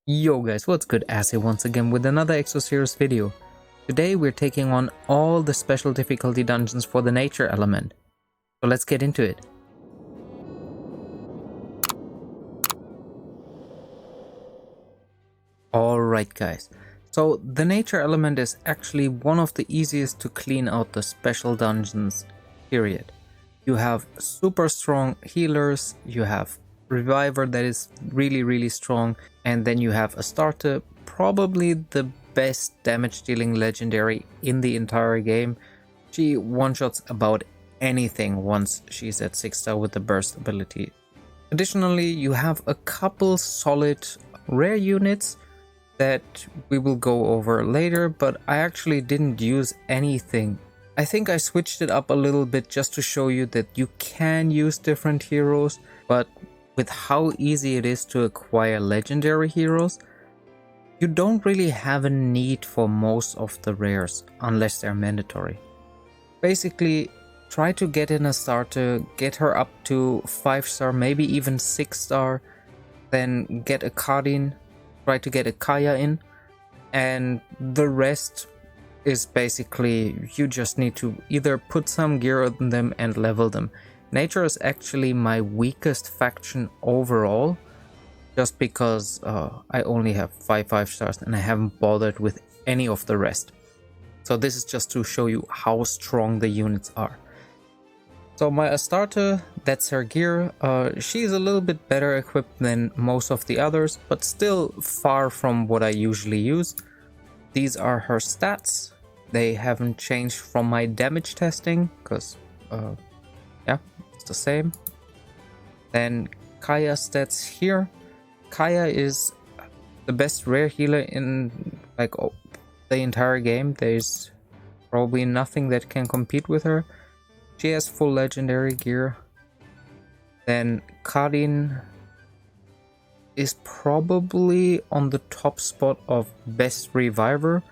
Yo guys, what's good? As once again with another Exos series video. Today we're taking on all the special difficulty dungeons for the nature element. So let's get into it. Alright guys, so the nature element is actually one of the easiest to clean out the special dungeons, period. You have super strong healers, you have Reviver that is really strong, and then you have Astarte, probably the best damage dealing legendary in the entire game. She one-shots about anything once she's at 6 star with the burst ability. Additionally, you have a couple solid rare units that we will go over later, but I actually didn't use anything. I think I switched it up a little bit just to show you that you can use different heroes, but with how easy it is to acquire legendary heroes, you don't really have a need for most of the rares unless they're mandatory. Basically, try to get in a starter, get her up to 5 star, maybe even 6 star, then get a Karin, try to get a Kaya in, and the rest is basically you just need to either put some gear on them and level them. Nature is actually my weakest faction overall, just because I only have 5 stars and I haven't bothered with any of the rest. So this is just to show you how strong the units are. So my Astarte, that's her gear. She's a little bit better equipped than most of the others, but still far from what I usually use. These are her stats. They haven't changed from my damage testing, because yeah, it's the same. Then Kaya stats here. Kaya is the best rare healer in like the entire game. There's probably nothing that can compete with her. She has full legendary gear. Then Karin is probably on the top spot of best reviver.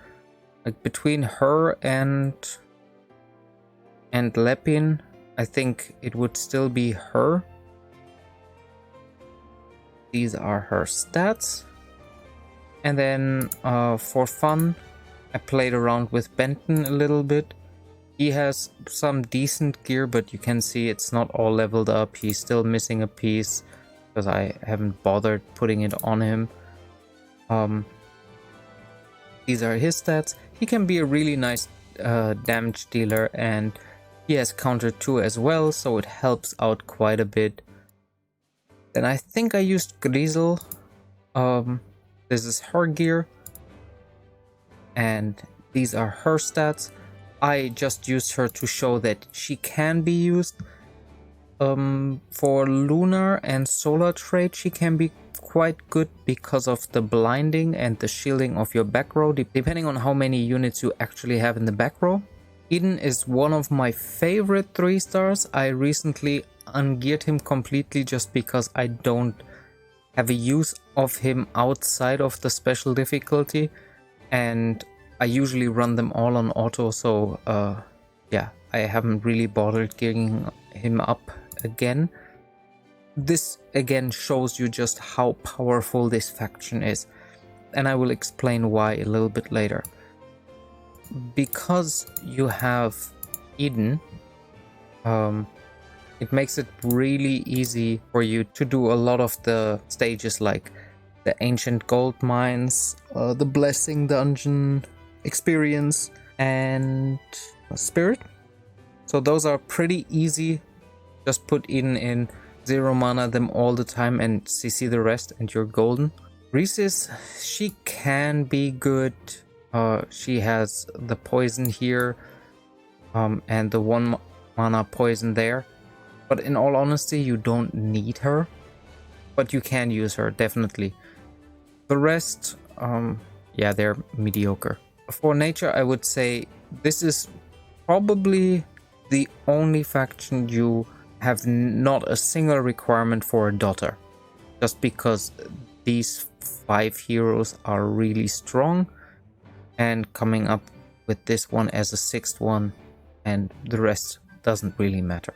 Like between her and Lepin, I think it would still be her. These are her stats. And then for fun, I played around with Benton a little bit. He has some decent gear, but you can see it's not all leveled up. He's still missing a piece because I haven't bothered putting it on him. These are his stats. He can be a really nice damage dealer, and he has counter 2 as well, so it helps out quite a bit. Then I think I used Grizel. This is her gear, and these are her stats. I just used her to show that she can be used. For Lunar and Solar trade, she can be quite good because of the blinding and the shielding of your back row, depending on how many units you actually have in the back row. Eden is one of my favorite 3 stars. I recently ungeared him completely just because I don't have a use of him outside of the special difficulty, and I usually run them all on auto, so yeah, I haven't really bothered gearing him up again. This again shows you just how powerful this faction is, and I will explain why a little bit later. Because you have Eden, it makes it really easy for you to do a lot of the stages like the ancient gold mines, the blessing dungeon, experience, and spirit. So those are pretty easy. Just put in 0 mana them all the time and CC the rest and you're golden. Rhys, she can be good. She has the poison here and the 1 mana poison there. But in all honesty, you don't need her. But you can use her, definitely. The rest, yeah, they're mediocre. For nature, I would say this is probably the only faction you have not a single requirement for a daughter, just because these 5 heroes are really strong, and coming up with this one as a 6th one, and the rest doesn't really matter.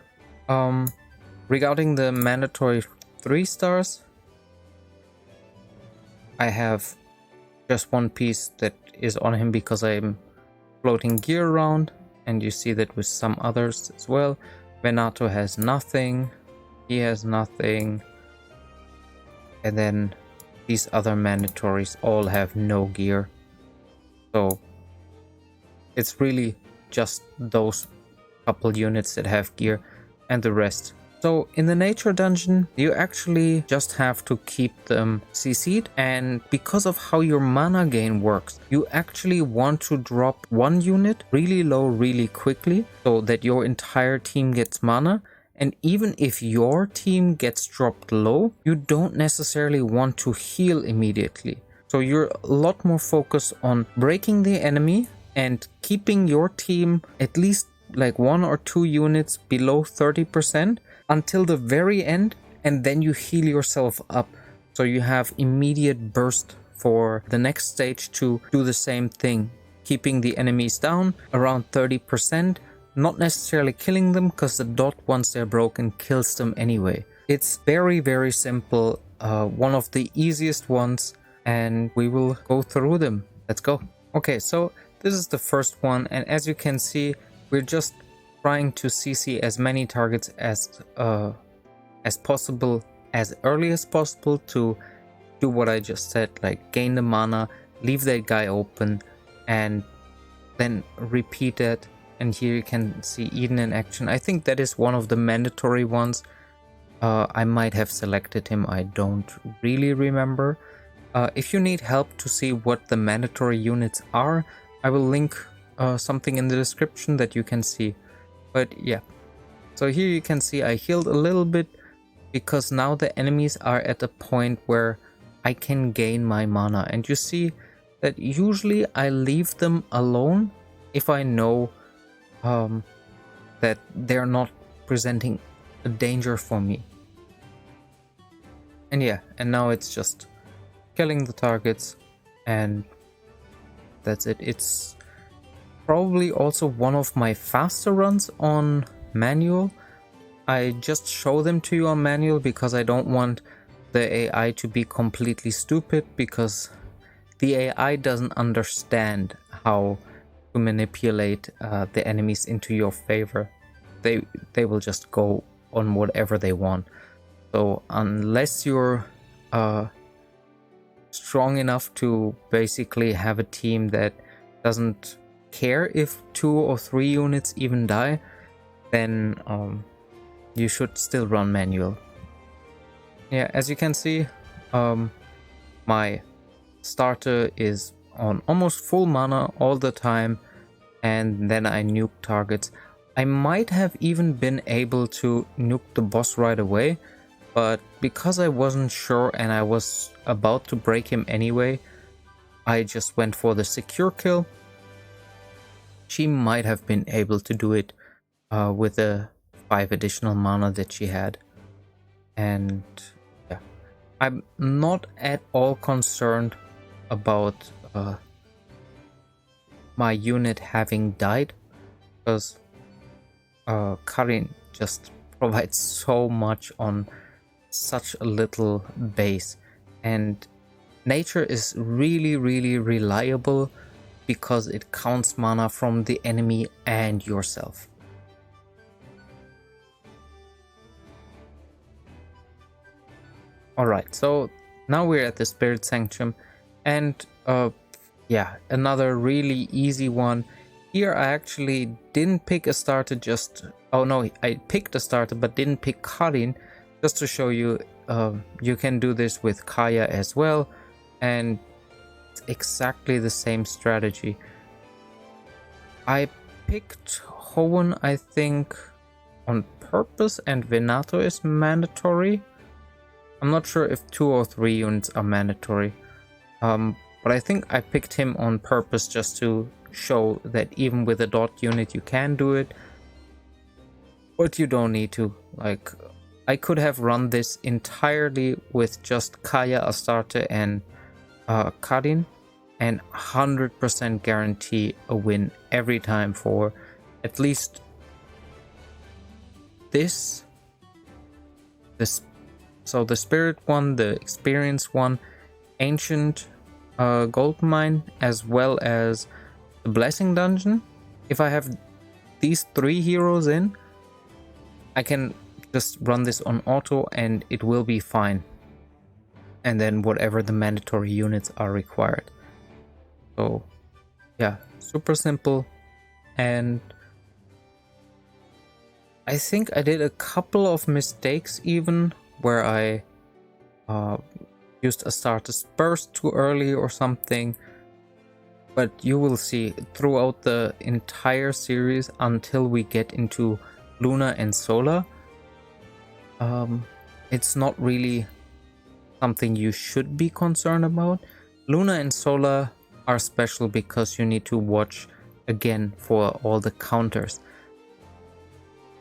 Regarding the mandatory 3 stars, I have just one piece that is on him because I'm floating gear around, and you see that with some others as well. Venato has nothing, he has nothing, and then these other mandatories all have no gear. So it's really just those couple units that have gear and the rest. So in the nature dungeon, you actually just have to keep them CC'd, and because of how your mana gain works, you actually want to drop one unit really low really quickly so that your entire team gets mana. And even if your team gets dropped low, you don't necessarily want to heal immediately. So you're a lot more focused on breaking the enemy and keeping your team at least like 1 or 2 units below 30% until the very end, and then you heal yourself up. So you have immediate burst for the next stage to do the same thing, keeping the enemies down around 30%, not necessarily killing them because the dot, once they're broken, kills them anyway. It's very, very simple, one of the easiest ones, and we will go through them. Let's go. Okay, so this is the first one, and as you can see, we're just trying to CC as many targets as possible, as early as possible, to do what I just said, like gain the mana, leave that guy open, and then repeat it. And here you can see Eden in action. I think that is one of the mandatory ones. I might have selected him, I don't really remember. If you need help to see what the mandatory units are, I will link something in the description that you can see. But yeah, so here you can see I healed a little bit because now the enemies are at a point where I can gain my mana. And you see that usually I leave them alone if I know that they're not presenting a danger for me. And yeah, and now it's just killing the targets, and that's it. It's probably also one of my faster runs on manual. I just show them to you on manual because I don't want the AI to be completely stupid, because the AI doesn't understand how to manipulate the enemies into your favor. They will just go on whatever they want. So unless you're strong enough to basically have a team that doesn't care if 2 or 3 units even die, then you should still run manual. Yeah, as you can see, my starter is on almost full mana all the time, and then I nuke targets. I might have even been able to nuke the boss right away, but because I wasn't sure and I was about to break him anyway, I just went for the secure kill. She might have been able to do it with the 5 additional mana that she had. And yeah, I'm not at all concerned about my unit having died, because Karin just provides so much on such a little base, and nature is really, really reliable because it counts mana from the enemy and yourself. Alright, so now we're at the Spirit Sanctum, and yeah, another really easy one. Here I actually didn't pick Astarte, I picked Astarte but didn't pick Karin, just to show you you can do this with Kaya as well, and it's exactly the same strategy. I picked Hoenn, I think, on purpose, and Venato is mandatory. I'm not sure if 2 or 3 units are mandatory, but I think I picked him on purpose just to show that even with a dot unit you can do it, but you don't need to. Like, I could have run this entirely with just Kaya, Astarte, and Karin, and 100% guarantee a win every time for at least this. So the spirit one, the experience one, Ancient Gold Mine as well as the Blessing Dungeon. If I have these 3 heroes in, I can just run this on auto and it will be fine. And then whatever the mandatory units are required. So yeah, super simple. And I think I did a couple of mistakes even where I used Astarte's burst too early or something. But you will see throughout the entire series until we get into Lunar and Solar, it's not really something you should be concerned about. Luna and Solar are special because you need to watch again for all the counters.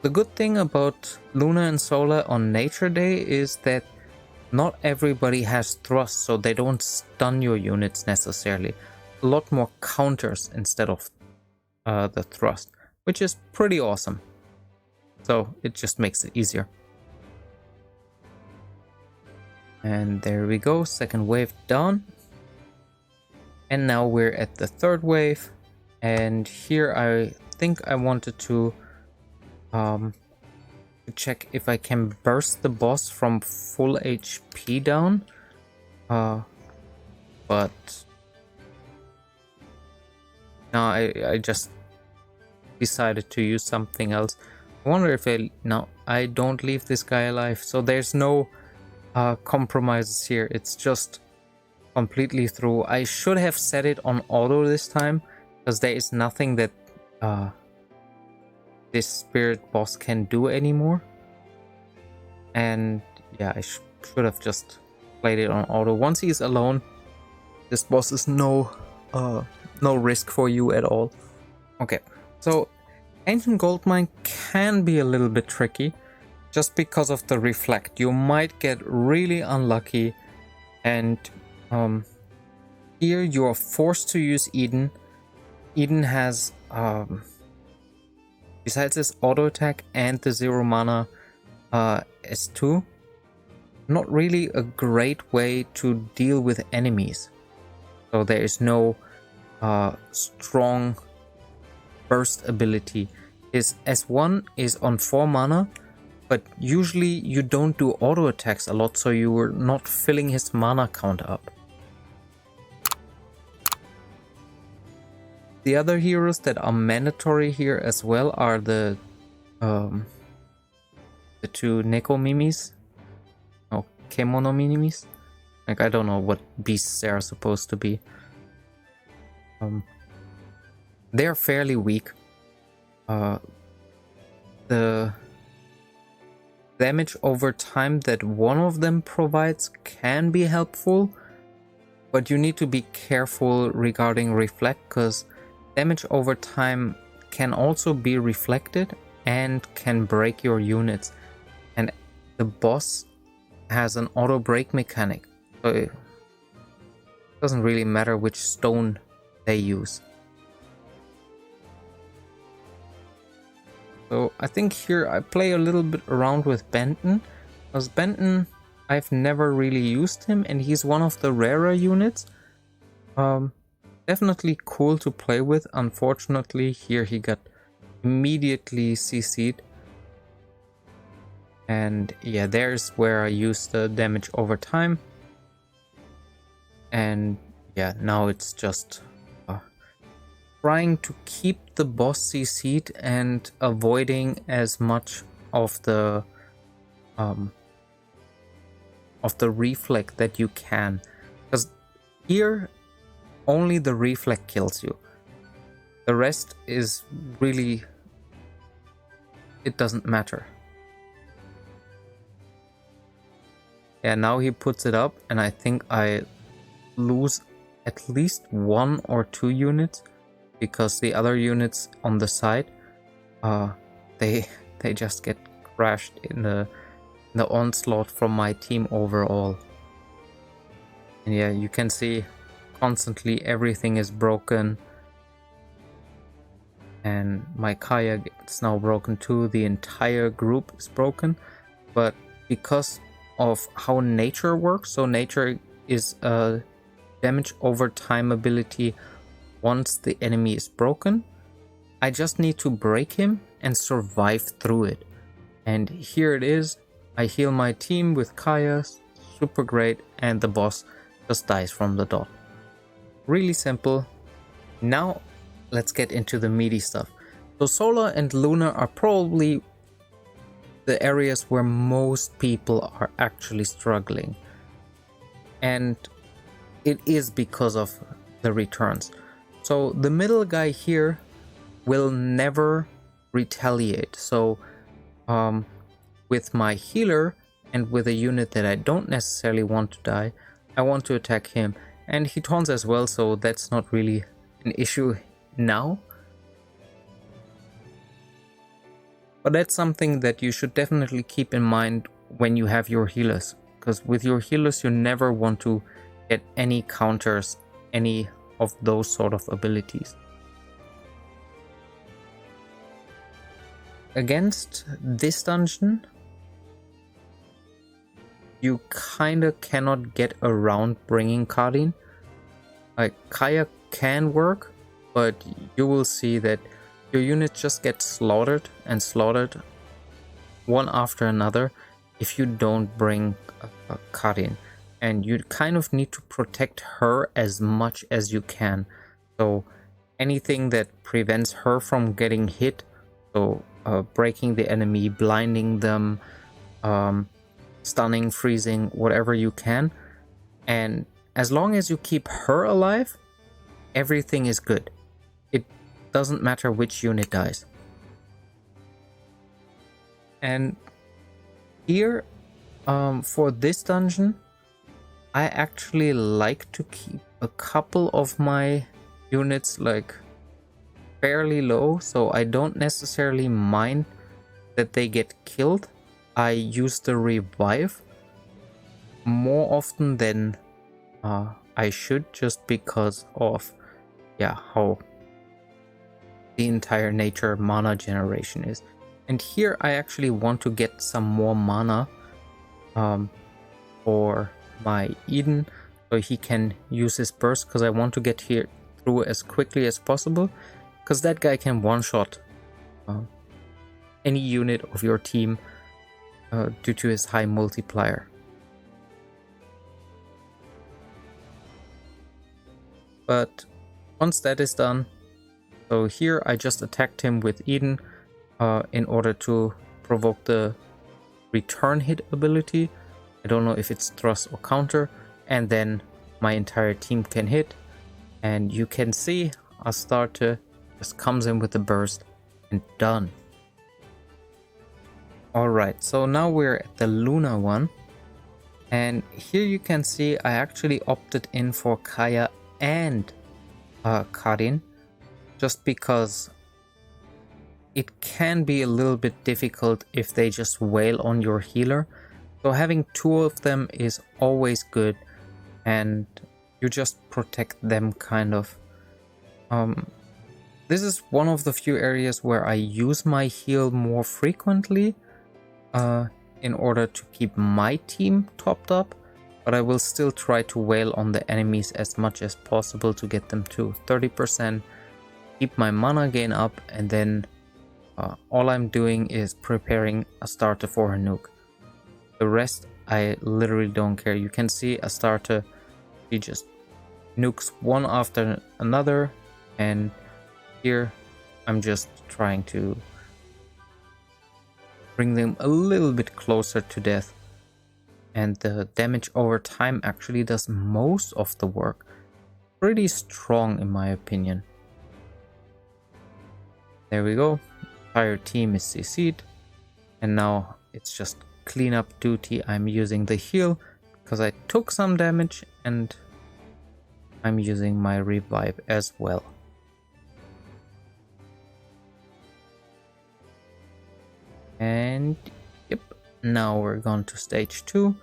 The good thing about Luna and Solar on Nature Day is that not everybody has thrust, so they don't stun your units necessarily. A lot more counters instead of the thrust, which is pretty awesome. So it just makes it easier. And there we go, second wave done. And now we're at the third wave. And here I think I wanted to check if I can burst the boss from full HP down. But no, I just decided to use something else. I wonder if I don't leave this guy alive. So there's no compromises here. It's just completely through. I should have set it on auto this time because there is nothing that this spirit boss can do anymore. And yeah, I should have just played it on auto. Once he's alone, this boss is no risk for you at all. Okay, so Ancient Goldmine can be a little bit tricky just because of the reflect. You might get really unlucky, and here you are forced to use Eden. Eden has besides this auto attack and the 0 mana S2, not really a great way to deal with enemies. So there is no strong burst ability. His S1 is on 4 mana, but usually you don't do auto attacks a lot, so you are not filling his mana count up. The other heroes that are mandatory here as well are the 2 Neko Mimis. Oh, Kemono Mimis. Like, I don't know what beasts they are supposed to be. They're fairly weak. The damage over time that one of them provides can be helpful, but you need to be careful regarding reflect, because damage over time can also be reflected and can break your units. And the boss has an auto break mechanic, so it doesn't really matter which stone they use. So I think here I play a little bit around with Benton, because Benton, I've never really used him, and he's one of the rarer units. Definitely cool to play with. Unfortunately, here he got immediately CC'd. And yeah, there's where I use the damage over time. And yeah, now it's just trying to keep the boss CC'd and avoiding as much of the reflect that you can, because here only the reflect kills you. The rest is really, it doesn't matter. Yeah, now he puts it up, and I think I lose at least 1 or 2 units, because the other units on the side, they just get crashed in the onslaught from my team overall. And yeah, you can see constantly everything is broken, and my Kaya gets now broken too. The entire group is broken, but because of how nature works, so nature is a damage over time ability once the enemy is broken. I just need to break him and survive through it. And here it is. I heal my team with Kaya, super great, and the boss just dies from the dot. Really simple. Now let's get into the meaty stuff. So Solar and Lunar are probably the areas where most people are actually struggling. And it is because of the returns. So the middle guy here will never retaliate. So with my healer and with a unit that I don't necessarily want to die, I want to attack him. And he taunts as well, so that's not really an issue now. But that's something that you should definitely keep in mind when you have your healers. Because with your healers, you never want to get any counters, any of those sort of abilities. Against this dungeon, you kinda cannot get around bringing Karin. Like, Kaya can work, but you will see that your units just get slaughtered and slaughtered one after another if you don't bring a Karin. And you kind of need to protect her as much as you can. So anything that prevents her from getting hit, so breaking the enemy, blinding them, stunning, freezing, whatever you can. And as long as you keep her alive, everything is good. It doesn't matter which unit dies. And here, for this dungeon, I actually like to keep a couple of my units like fairly low, so I don't necessarily mind that they get killed. I use the revive more often than I should, just because of how the entire nature mana generation is. And here I actually want to get some more mana for my Eden, so he can use his burst, because I want to get here through as quickly as possible, because that guy can one-shot any unit of your team due to his high multiplier. But once that is done, so here I just attacked him with Eden in order to provoke the return hit ability. I don't know if it's thrust or counter, and then my entire team can hit. And you can see Astarte just comes in with the burst and done. Alright, so now we're at the Lunar one. And here you can see I actually opted in for Kaya and Karin, just because it can be a little bit difficult if they just wail on your healer. So having two of them is always good, and you just protect them kind of. This is one of the few areas where I use my heal more frequently in order to keep my team topped up, but I will still try to wail on the enemies as much as possible to get them to 30%, keep my mana gain up, and then all I'm doing is preparing Astarte for her nuke. The rest, I literally don't care. You can see Astarte, she just nukes one after another, and here I'm just trying to bring them a little bit closer to death. And the damage over time actually does most of the work. Pretty strong in my opinion. There we go. Entire team is CC'd. And now it's just cleanup duty. I'm using the heal because I took some damage, and I'm using my revive as well. And yep, now we're going to stage 2.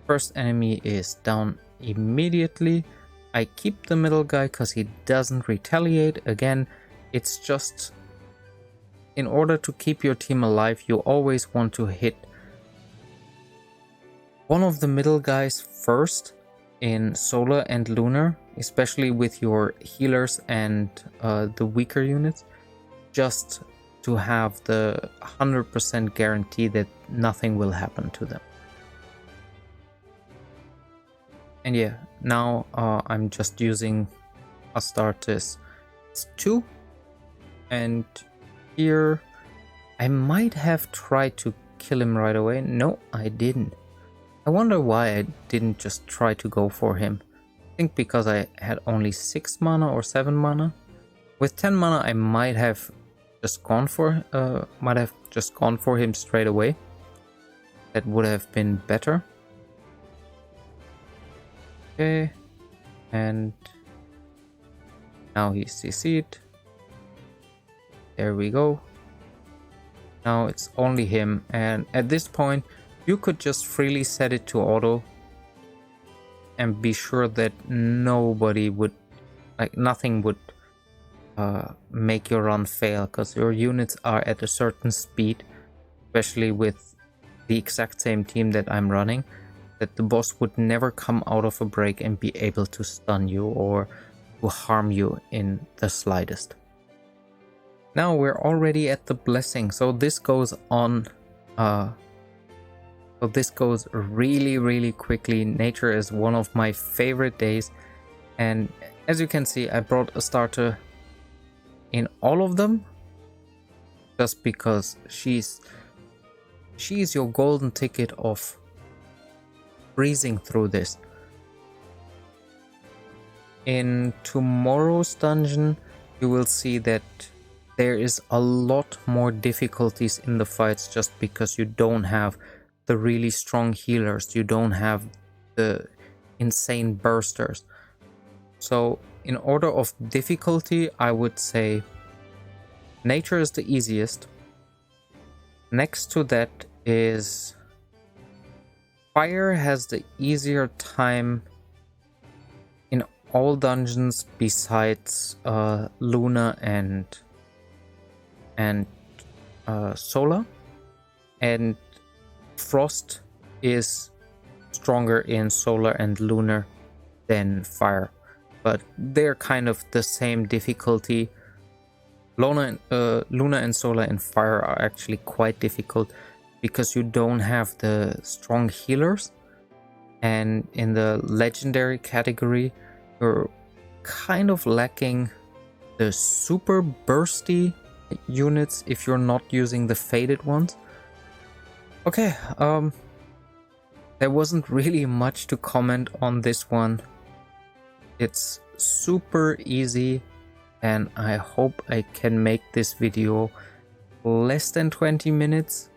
First enemy is down immediately. I keep the middle guy because he doesn't retaliate. Again, it's just in order to keep your team alive, you always want to hit one of the middle guys first, in Solar and Lunar, especially with your healers and the weaker units, just to have the 100% guarantee that nothing will happen to them. And yeah, now I'm just using Astarte's 2, and here I might have tried to kill him right away. No, I didn't. I wonder why I didn't just try to go for him. I think because I had only 6 mana or 7 mana. With 10 mana I might have just gone for him straight away. That would have been better. Okay, and now he's CC'd. There we go. Now it's only him, and at this point you could just freely set it to auto and be sure that nobody would, like, nothing would make your run fail, because your units are at a certain speed, especially with the exact same team that I'm running, that the boss would never come out of a break and be able to stun you or to harm you in the slightest. Now we're already at the blessing, so this goes on really quickly. Nature is one of my favorite days, and as you can see, I brought Astarte in all of them just because she's your golden ticket of breezing through this. In tomorrow's dungeon you will see that there is a lot more difficulties in the fights, just because you don't have the really strong healers, you don't have the insane bursters. So in order of difficulty, I would say Nature is the easiest. Next to that is Fire has the easier time in all dungeons besides Luna and Solar, and Frost is stronger in Solar and Lunar than Fire, but they're kind of the same difficulty. Luna and Solar and Fire are actually quite difficult because you don't have the strong healers, and in the legendary category you're kind of lacking the super bursty units if you're not using the faded ones. Okay, there wasn't really much to comment on this one. It's super easy, and I hope I can make this video less than 20 minutes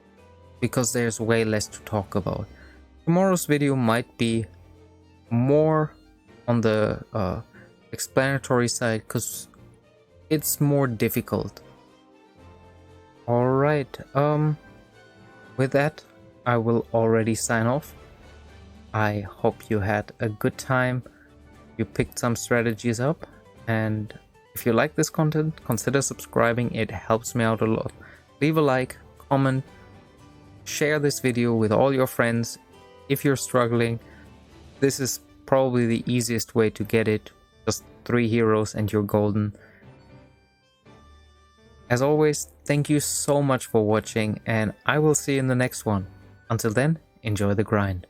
because there's way less to talk about. Tomorrow's video might be more on the explanatory side because it's more difficult. Alright, with that I will already sign off. I hope you had a good time, you picked some strategies up, and if you like this content, consider subscribing, it helps me out a lot. Leave a like, comment, share this video with all your friends. If you're struggling, this is probably the easiest way to get it. Just 3 heroes and you're golden. As always, thank you so much for watching, and I will see you in the next one. Until then, enjoy the grind.